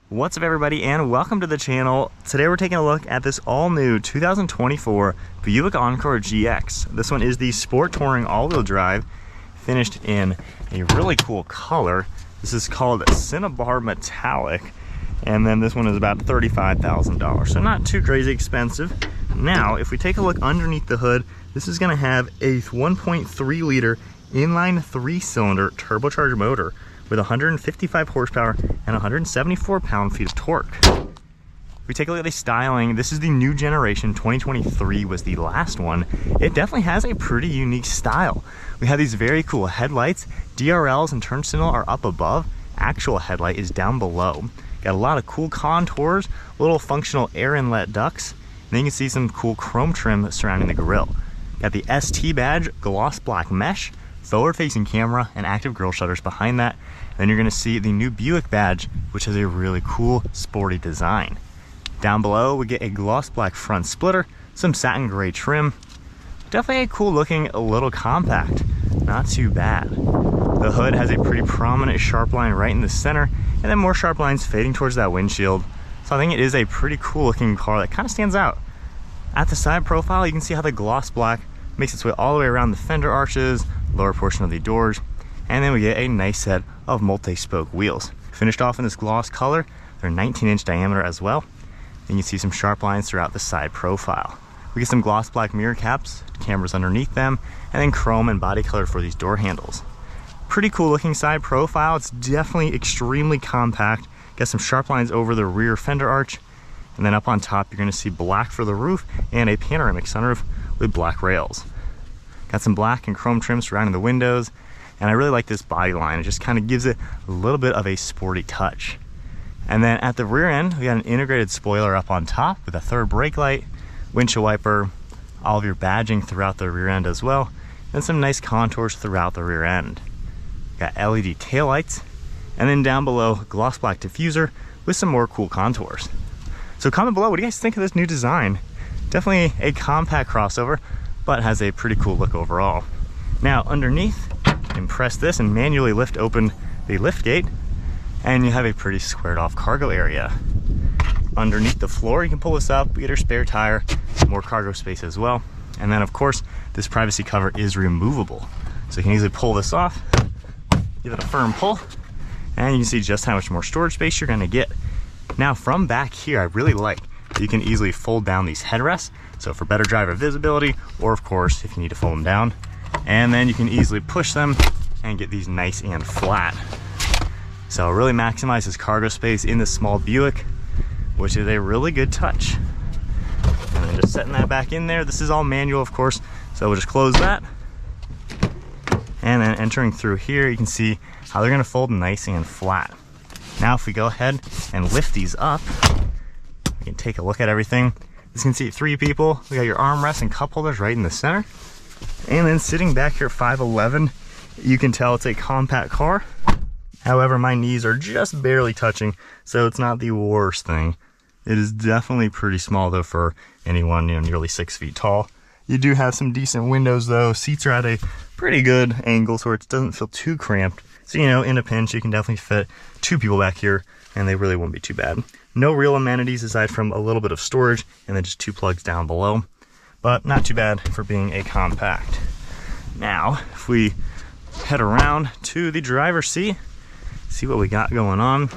What's up everybody and welcome to the channel. Today we're taking a look at this all new 2024 Buick Encore GX. This one is the Sport Touring all-wheel drive, finished in a really cool color. This is called Cinnabar Metallic, and then this one is about $35,000, so not too crazy expensive. Now, if we take a look underneath the hood, this is gonna have a 1.3 liter inline 3-cylinder turbocharged motor with 155 horsepower and 174 pound-feet of torque. If we take a look at the styling, this is the new generation. 2023 was the last one. It definitely has a pretty unique style. We have these very cool headlights. DRLs and turn signal are up above. Actual headlight is down below. Got a lot of cool contours, little functional air inlet ducts. And then you can see some cool chrome trim surrounding the grille. Got the ST badge, gloss black mesh, forward-facing camera, and active grille shutters behind that. Then you're gonna see the new Buick badge, which has a really cool, sporty design. Down below, we get a gloss black front splitter, some satin gray trim. Definitely a cool looking, a little compact. Not too bad. The hood has a pretty prominent sharp line right in the center, and then more sharp lines fading towards that windshield. So I think it is a pretty cool looking car that kind of stands out. At the side profile, you can see how the gloss black makes its way all the way around the fender arches, lower portion of the doors, and then we get a nice set of multi-spoke wheels. Finished off in this gloss color, they're 19-inch diameter as well. And you can see some sharp lines throughout the side profile. We get some gloss black mirror caps, cameras underneath them, and then chrome and body color for these door handles. Pretty cool looking side profile. It's definitely extremely compact. Got some sharp lines over the rear fender arch, and then up on top you're gonna see black for the roof and a panoramic sunroof with black rails. Got some black and chrome trim surrounding the windows, and I really like this body line. It just kind of gives it a little bit of a sporty touch. And then at the rear end, we got an integrated spoiler up on top with a third brake light, windshield wiper, all of your badging throughout the rear end as well, and some nice contours throughout the rear end. Got LED taillights, and then down below, gloss black diffuser with some more cool contours. So comment below, what do you guys think of this new design? Definitely a compact crossover, but has a pretty cool look overall. Now underneath, you can press this and manually lift open the lift gate, and you have a pretty squared off cargo area. Underneath the floor, you can pull this up, get your spare tire, more cargo space as well. And then of course, this privacy cover is removable. So you can easily pull this off, give it a firm pull, and you can see just how much more storage space you're gonna get. Now from back here, I really like that you can easily fold down these headrests. So for better driver visibility, or of course, if you need to fold them down, and then you can easily push them and get these nice and flat. So really maximizes cargo space in this small Buick, which is a really good touch. And then just setting that back in there. This is all manual, of course, so we'll just close that. And then entering through here, you can see how they're gonna fold nice and flat. Now if we go ahead and lift these up, we can take a look at everything. As you can see, 3 people. We got your armrests and cup holders right in the center. And then sitting back here at 5'11", you can tell it's a compact car. However, my knees are just barely touching, so it's not the worst thing. It is definitely pretty small though for anyone nearly 6 feet tall. You do have some decent windows though. Seats are at a pretty good angle so it doesn't feel too cramped. So in a pinch, you can definitely fit 2 people back here, and they really won't be too bad. No real amenities aside from a little bit of storage, and then just 2 plugs down below. But not too bad for being a compact. Now, if we head around to the driver's seat, see what we got going on.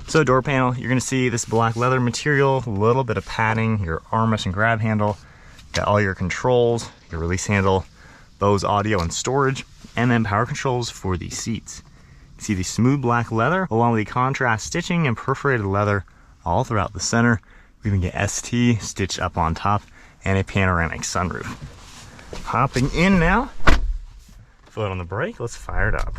So door panel, you're gonna see this black leather material, a little bit of padding, your armrest and grab handle, got all your controls, your release handle, Bose audio and storage, and then power controls for the seats. You see the smooth black leather along with the contrast stitching and perforated leather all throughout the center. We even get ST stitched up on top and a panoramic sunroof. Hopping in now, foot on the brake, let's fire it up.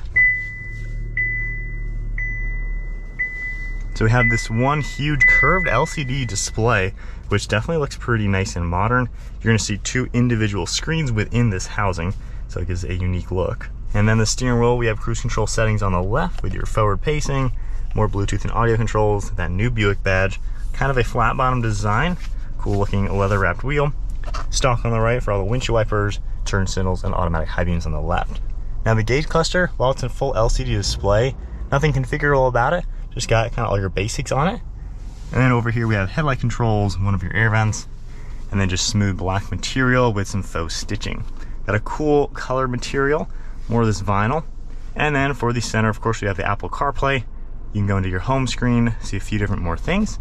So we have this one huge curved LCD display, which definitely looks pretty nice and modern. You're gonna see 2 individual screens within this housing, so it gives a unique look. And then the steering wheel, we have cruise control settings on the left with your forward pacing, more Bluetooth and audio controls, that new Buick badge, kind of a flat bottom design, cool looking leather wrapped wheel, stock on the right for all the windshield wipers, turn signals, and automatic high beams on the left. Now the gauge cluster, while it's in full LCD display, nothing configurable about it, Just got kind of all your basics on it. And then over here we have headlight controls, one of your air vents, and then just smooth black material with some faux stitching. Got a cool color material, more of this vinyl. And then for the center, of course, we have the Apple CarPlay. You can go into your home screen, see a few different more things.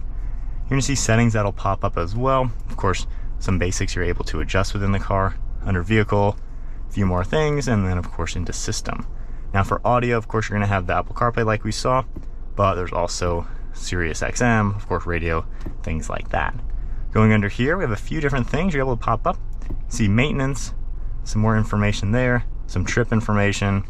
You're gonna see settings that'll pop up as well. Of course, some basics you're able to adjust within the car. Under vehicle, a few more things, and then of course into system. Now for audio, of course, you're gonna have the Apple CarPlay like we saw, but there's also Sirius XM, of course, radio, things like that. Going under here, we have a few different things you're able to pop up. See maintenance, some more information there, some trip information,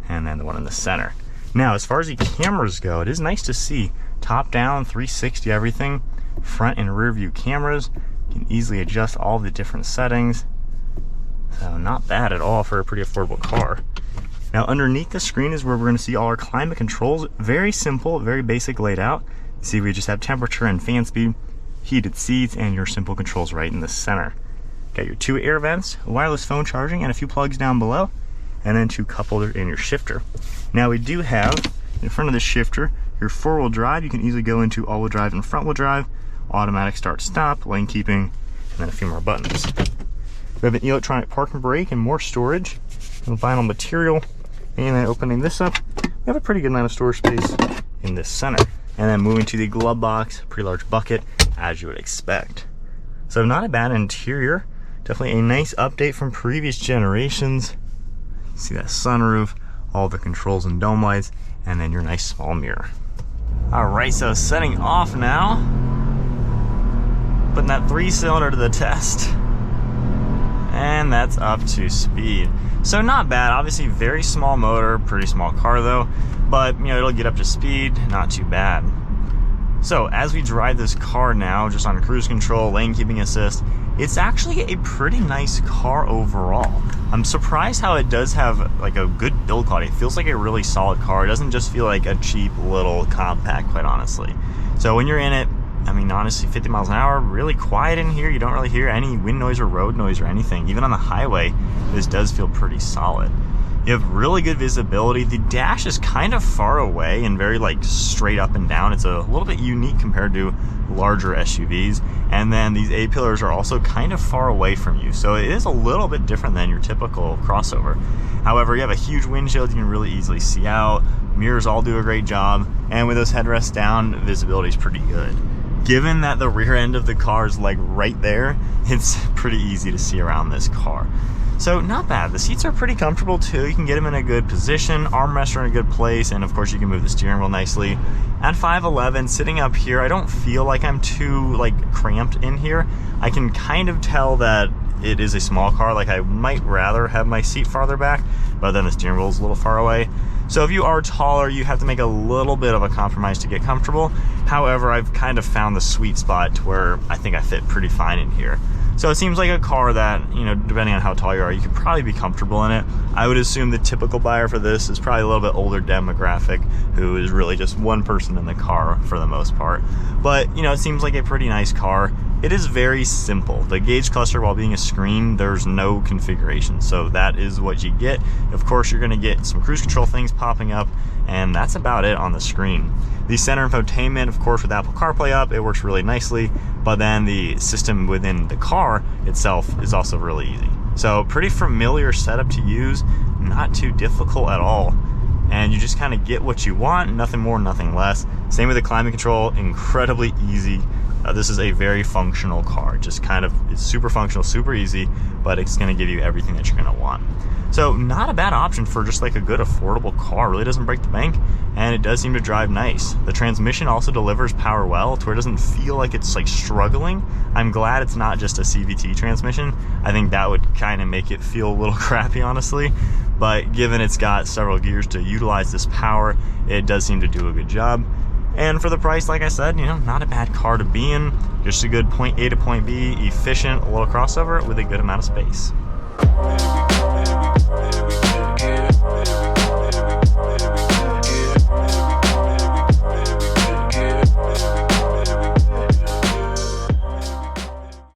and then the one in the center. Now, as far as the cameras go, it is nice to see top down, 360 everything, front and rear view cameras. You can easily adjust all the different settings. So not bad at all for a pretty affordable car. Now underneath the screen is where we're gonna see all our climate controls. Very simple, very basic laid out. See, we just have temperature and fan speed, heated seats, and your simple controls right in the center. Got your 2 air vents, wireless phone charging, and a few plugs down below, and then 2 cup holders in your shifter. Now we do have, in front of the shifter, your 4-wheel drive. You can easily go into all-wheel drive and front-wheel drive, automatic start-stop, lane keeping, and then a few more buttons. We have an electronic parking brake and more storage, and vinyl material. And then opening this up, we have a pretty good amount of storage space in this center. And then moving to the glove box, pretty large bucket, as you would expect. So not a bad interior. Definitely a nice update from previous generations. See that sunroof, all the controls and dome lights, and then your nice small mirror. All right, so setting off now. Putting that 3-cylinder to the test. And that's up to speed. So not bad, obviously very small motor, pretty small car though, but you know, it'll get up to speed, not too bad. So as we drive this car now, just on cruise control, lane keeping assist, it's actually a pretty nice car overall. I'm surprised how it does have like a good build quality. It feels like a really solid car. It doesn't just feel like a cheap little compact, quite honestly. So when you're in it, I mean, honestly, 50 miles an hour, really quiet in here. You don't really hear any wind noise or road noise or anything. Even on the highway, this does feel pretty solid. You have really good visibility. The dash is kind of far away and very like straight up and down. It's a little bit unique compared to larger SUVs. And then these A-pillars are also kind of far away from you. So it is a little bit different than your typical crossover. However, you have a huge windshield. You can really easily see out. Mirrors all do a great job. And with those headrests down, visibility is pretty good. Given that the rear end of the car is like right there, it's pretty easy to see around this car. So not bad. The seats are pretty comfortable too. You can get them in a good position, armrests are in a good place, and of course you can move the steering wheel nicely. At 5'11", sitting up here, I don't feel like I'm too like cramped in here. I can kind of tell that it is a small car. Like I might rather have my seat farther back, but then the steering wheel is a little far away. So if you are taller, you have to make a little bit of a compromise to get comfortable. However, I've kind of found the sweet spot to where I think I fit pretty fine in here. So it seems like a car that, you know, depending on how tall you are, you could probably be comfortable in it. I would assume the typical buyer for this is probably a little bit older demographic who is really just one person in the car for the most part. But, you know, it seems like a pretty nice car. It is very simple. The gauge cluster, while being a screen, there's no configuration. So that is what you get. Of course, you're gonna get some cruise control things popping up, and that's about it on the screen. The center infotainment, of course, with Apple CarPlay up, it works really nicely, but then the system within the car itself is also really easy. So pretty familiar setup to use, not too difficult at all. And you just kind of get what you want, nothing more, nothing less. Same with the climate control, incredibly easy. This is a very functional car. Just kind of, it's super functional, super easy, but it's gonna give you everything that you're gonna want. So not a bad option for just like a good affordable car. Really doesn't break the bank, and it does seem to drive nice. The transmission also delivers power well to where it doesn't feel like it's like struggling. I'm glad it's not just a CVT transmission. I think that would kind of make it feel a little crappy, honestly. But given it's got several gears to utilize this power, it does seem to do a good job. And for the price, like I said, you know, not a bad car to be in. Just a good point A to point B, efficient, a little crossover with a good amount of space.